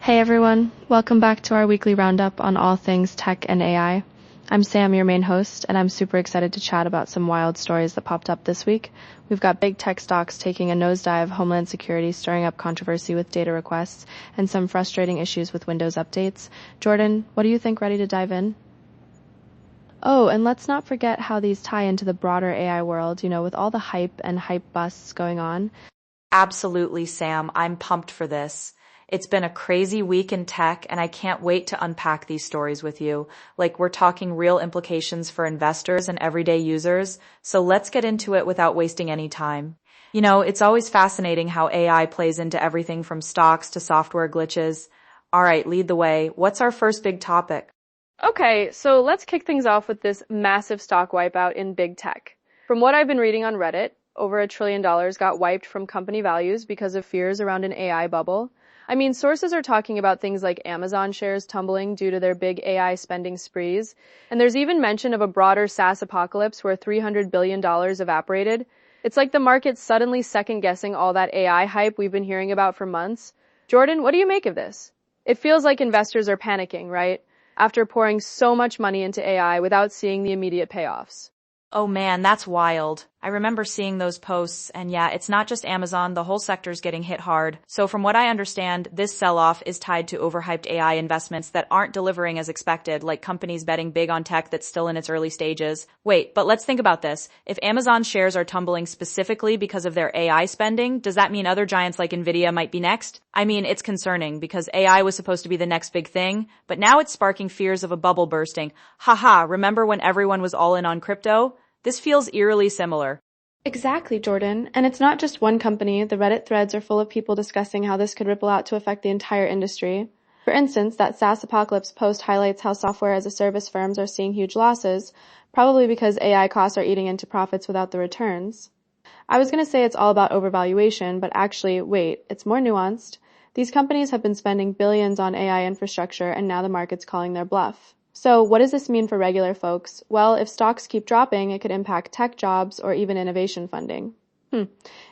Hey everyone, welcome back to our weekly roundup on all things tech and AI. I'm Sam, your main host, and I'm super excited to chat about some wild stories that popped up this week. We've got big tech stocks taking a nosedive, Homeland Security stirring up controversy with data requests, and some frustrating issues with Windows updates. Jordan, what do you think? Ready to dive in? Oh, and let's not forget how these tie into the broader AI world, with all the hype and hype busts going on. Absolutely, Sam. I'm pumped for this. It's been a crazy week in tech, and I can't wait to unpack these stories with you. Like, we're talking real implications for investors and everyday users, so let's get into it without wasting any time. It's always fascinating how AI plays into everything from stocks to software glitches. All right, lead the way. What's our first big topic? Okay, so let's kick things off with this massive stock wipeout in big tech. From what I've been reading on Reddit, over $1 trillion got wiped from company values because of fears around an AI bubble. I mean, sources are talking about things like Amazon shares tumbling due to their big AI spending sprees, and there's even mention of a broader SaaS apocalypse where $300 billion evaporated. It's like the market's suddenly second-guessing all that AI hype we've been hearing about for months. Jordan, what do you make of this? It feels like investors are panicking, right? After pouring so much money into AI without seeing the immediate payoffs. Oh man, that's wild. I remember seeing those posts, and yeah, it's not just Amazon, the whole sector's getting hit hard. So from what I understand, this sell-off is tied to overhyped AI investments that aren't delivering as expected, like companies betting big on tech that's still in its early stages. Wait, but let's think about this. If Amazon shares are tumbling specifically because of their AI spending, does that mean other giants like Nvidia might be next? I mean, it's concerning because AI was supposed to be the next big thing, but now it's sparking fears of a bubble bursting. Haha, remember when everyone was all in on crypto? This feels eerily similar. Exactly, Jordan. And it's not just one company. The Reddit threads are full of people discussing how this could ripple out to affect the entire industry. For instance, that SaaS apocalypse post highlights how software as a service firms are seeing huge losses, probably because AI costs are eating into profits without the returns. I was going to say it's all about overvaluation, but actually, wait, it's more nuanced. These companies have been spending billions on AI infrastructure, and now the market's calling their bluff. So what does this mean for regular folks? Well, if stocks keep dropping, it could impact tech jobs or even innovation funding.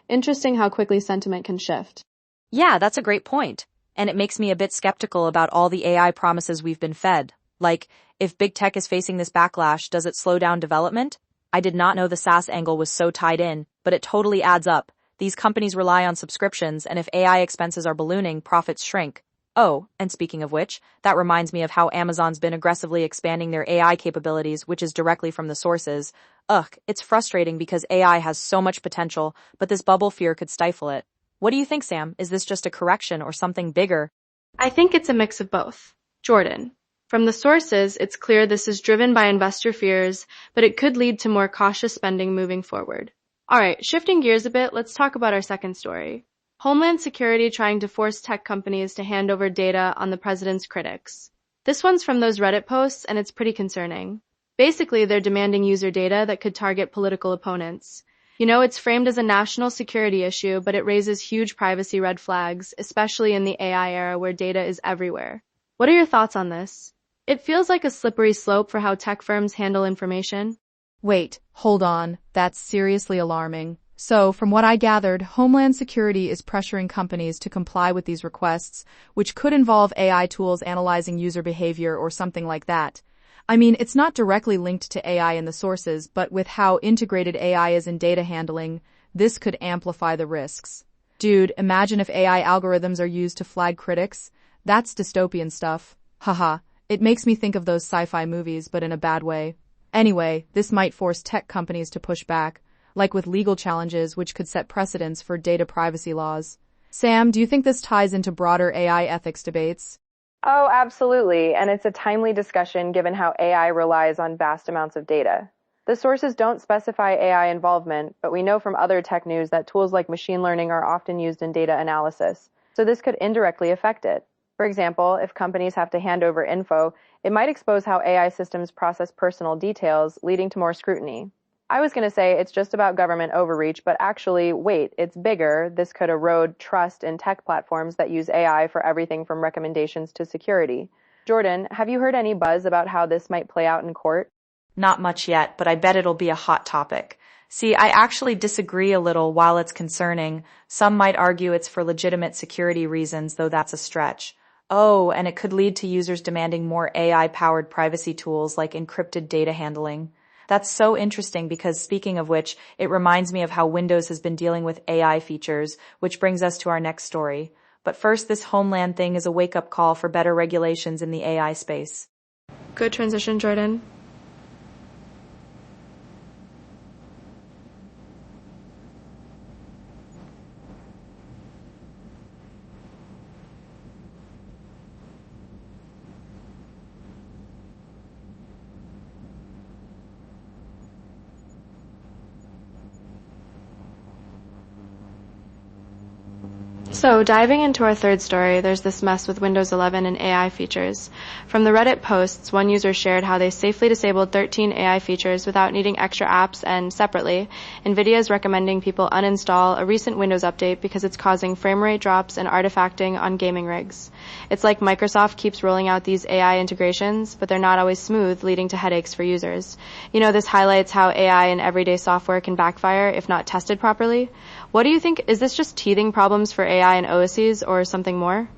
Interesting how quickly sentiment can shift. Yeah, that's a great point. And it makes me a bit skeptical about all the AI promises we've been fed. Like, if big tech is facing this backlash, does it slow down development? I did not know the SaaS angle was so tied in, but it totally adds up. These companies rely on subscriptions, and if AI expenses are ballooning, profits shrink. Oh, and speaking of which, that reminds me of how Amazon's been aggressively expanding their AI capabilities, which is directly from the sources. Ugh, it's frustrating because AI has so much potential, but this bubble fear could stifle it. What do you think, Sam? Is this just a correction or something bigger? I think it's a mix of both. Jordan. From the sources, it's clear this is driven by investor fears, but it could lead to more cautious spending moving forward. Alright, shifting gears a bit, let's talk about our second story. Homeland Security trying to force tech companies to hand over data on the president's critics. This one's from those Reddit posts, and it's pretty concerning. Basically, they're demanding user data that could target political opponents. It's framed as a national security issue, but it raises huge privacy red flags, especially in the AI era where data is everywhere. What are your thoughts on this? It feels like a slippery slope for how tech firms handle information. Wait, hold on. That's seriously alarming. So, from what I gathered, Homeland Security is pressuring companies to comply with these requests, which could involve AI tools analyzing user behavior or something like that. I mean, it's not directly linked to AI in the sources, but with how integrated AI is in data handling, this could amplify the risks. Dude, imagine if AI algorithms are used to flag critics. That's dystopian stuff. Haha, it makes me think of those sci-fi movies, but in a bad way. Anyway, this might force tech companies to push back, like with legal challenges which could set precedents for data privacy laws. Sam, do you think this ties into broader AI ethics debates? Oh, absolutely, and it's a timely discussion given how AI relies on vast amounts of data. The sources don't specify AI involvement, but we know from other tech news that tools like machine learning are often used in data analysis, so this could indirectly affect it. For example, if companies have to hand over info, it might expose how AI systems process personal details, leading to more scrutiny. I was going to say it's just about government overreach, but actually, wait, it's bigger. This could erode trust in tech platforms that use AI for everything from recommendations to security. Jordan, have you heard any buzz about how this might play out in court? Not much yet, but I bet it'll be a hot topic. See, I actually disagree a little. While it's concerning, some might argue it's for legitimate security reasons, though that's a stretch. Oh, and it could lead to users demanding more AI-powered privacy tools like encrypted data handling. That's so interesting because speaking of which, it reminds me of how Windows has been dealing with AI features, which brings us to our next story. But first, this Homeland thing is a wake-up call for better regulations in the AI space. Good transition, Jordan. So, diving into our third story, there's this mess with Windows 11 and AI features. From the Reddit posts, one user shared how they safely disabled 13 AI features without needing extra apps, and separately, NVIDIA is recommending people uninstall a recent Windows update because it's causing frame rate drops and artifacting on gaming rigs. It's like Microsoft keeps rolling out these AI integrations, but they're not always smooth, leading to headaches for users. This highlights how AI in everyday software can backfire if not tested properly. What do you think? Is this just teething problems for AI and OSes or something more?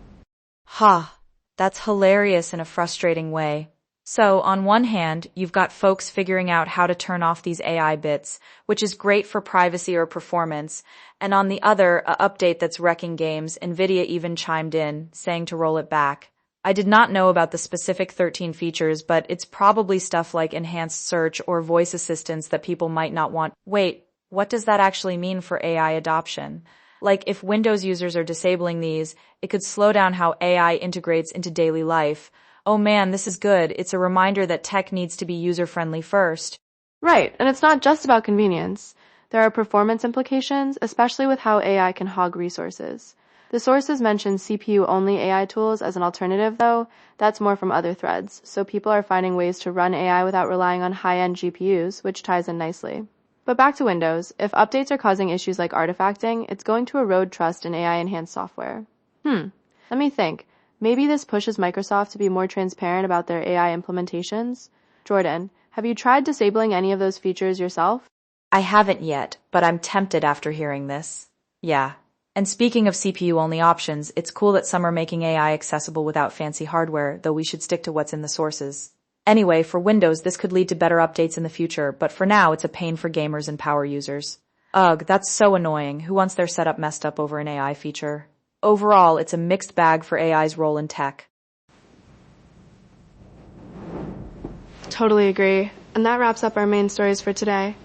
That's hilarious in a frustrating way. So, on one hand, you've got folks figuring out how to turn off these AI bits, which is great for privacy or performance, and on the other, a update that's wrecking games. NVIDIA even chimed in, saying to roll it back. I did not know about the specific 13 features, but it's probably stuff like enhanced search or voice assistants that people might not want. Wait, what does that actually mean for AI adoption? Like, if Windows users are disabling these, it could slow down how AI integrates into daily life. Oh man, this is good. It's a reminder that tech needs to be user-friendly first. Right, and it's not just about convenience. There are performance implications, especially with how AI can hog resources. The sources mention CPU-only AI tools as an alternative, though. That's more from other threads, so people are finding ways to run AI without relying on high-end GPUs, which ties in nicely. But back to Windows, if updates are causing issues like artifacting, it's going to erode trust in AI-enhanced software. Let me think. Maybe this pushes Microsoft to be more transparent about their AI implementations? Jordan, have you tried disabling any of those features yourself? I haven't yet, but I'm tempted after hearing this. Yeah. And speaking of CPU-only options, it's cool that some are making AI accessible without fancy hardware, though we should stick to what's in the sources. Anyway, for Windows, this could lead to better updates in the future, but for now, it's a pain for gamers and power users. Ugh, that's so annoying. Who wants their setup messed up over an AI feature? Overall, it's a mixed bag for AI's role in tech. Totally agree. And that wraps up our main stories for today.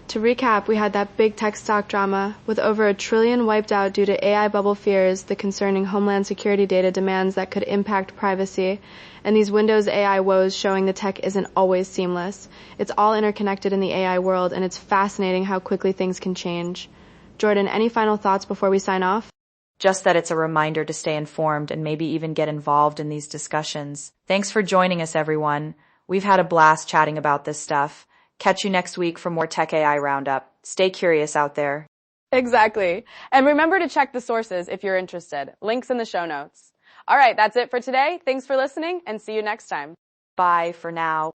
To recap, we had that big tech stock drama, with over $1 trillion wiped out due to AI bubble fears, the concerning Homeland Security data demands that could impact privacy, and these Windows AI woes showing the tech isn't always seamless. It's all interconnected in the AI world, and it's fascinating how quickly things can change. Jordan, any final thoughts before we sign off? Just that it's a reminder to stay informed and maybe even get involved in these discussions. Thanks for joining us, everyone. We've had a blast chatting about this stuff. Catch you next week for more Tech AI Roundup. Stay curious out there. Exactly. And remember to check the sources if you're interested. Links in the show notes. All right, that's it for today. Thanks for listening and see you next time. Bye for now.